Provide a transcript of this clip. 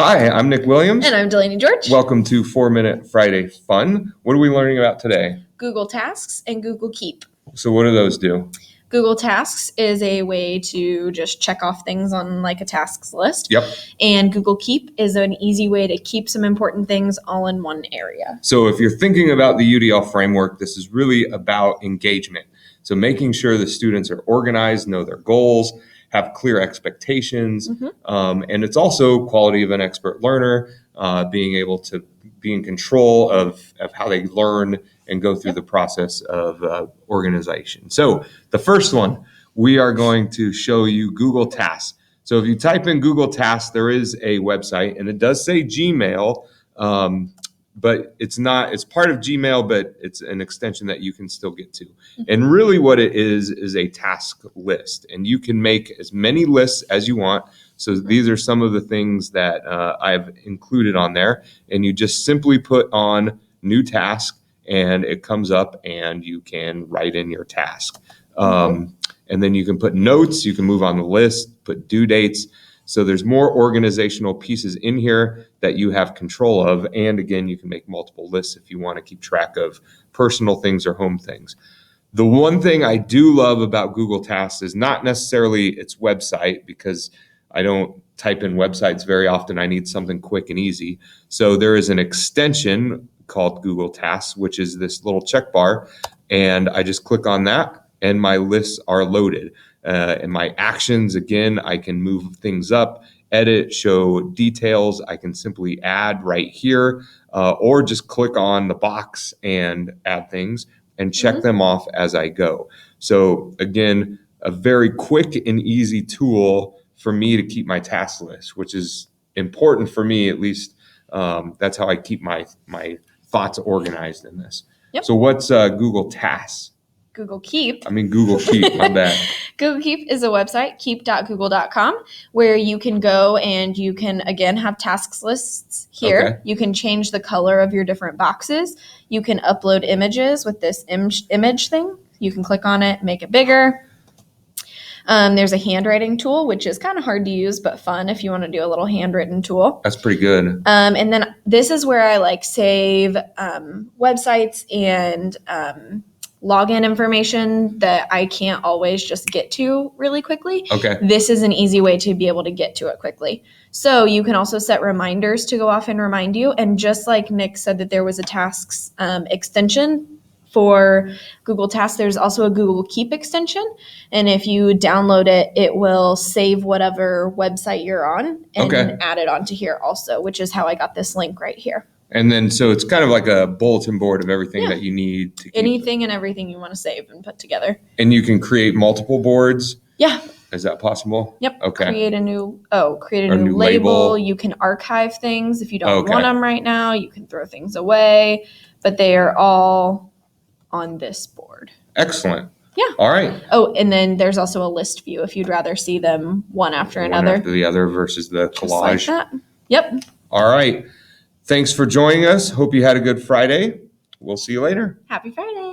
Hi, I'm Nick Williams. And I'm Delaney George. Welcome to 4-Minute Friday Fun. What are we learning about today? Google Tasks and Google Keep. So what do those do? Google Tasks is a way to just check off things on like a tasks list. Yep. And Google Keep is an easy way to keep some important things all in one area. So if you're thinking about the UDL framework, this is really about engagement. So making sure the students are organized, know their goals, have clear expectations, and it's also quality of an expert learner, being able to be in control of how they learn and go through the process of organization. So the first one, we are going to show you Google Tasks. So if you type in Google Tasks, there is a website, and it does say Gmail, but it's part of Gmail, but it's an extension that you can still get to. And really what it is a task list, and you can make as many lists as you want. So these are some of the things that I've included on there, and you just simply put on new task and it comes up and you can write in your task. And then you can put notes, you can move on the list, put due dates. So there's more organizational pieces in here that you have control of. And again, you can make multiple lists if you want to keep track of personal things or home things. The one thing I do love about Google Tasks is not necessarily its website, because I don't type in websites very often. I need something quick and easy. So there is an extension called Google Tasks, which is this little check bar. And I just click on that and my lists are loaded. And my actions, again, I can move things up, edit, show details. I can simply add right here, or just click on the box and add things and check them off as I go. So again, a very quick and easy tool for me to keep my task list, which is important for me, at least. That's how I keep my thoughts organized in this. Yep. So what's Google Tasks? Google Keep. Google Keep, my bad. Google Keep is a website, keep.google.com, where you can go and you can, again, have tasks lists here. Okay. You can change the color of your different boxes. You can upload images with this image thing. You can click on it, make it bigger. There's a handwriting tool, which is kind of hard to use, but fun if you want to do a little handwritten tool. That's pretty good. And then this is where I save websites and login information that I can't always just get to really quickly. Okay. This is an easy way to be able to get to it quickly. So you can also set reminders to go off and remind you. And just like Nick said that there was a tasks extension for Google Tasks, there's also a Google Keep extension. And if you download it, it will save whatever website you're on and add it onto here also, which is how I got this link right here. And then, so it's kind of like a bulletin board of everything that you need to keep. Anything and everything you want to save and put together. And you can create multiple boards? Yeah. Is that possible? Yep. Okay. Create a new label. You can archive things if you don't want them right now. You can throw things away, but they are all on this board. Excellent. Yeah. All right. Oh, and then there's also a list view if you'd rather see them one after another. One after the other versus the collage. Just like that. Yep. All right. Thanks for joining us. Hope you had a good Friday. We'll see you later. Happy Friday.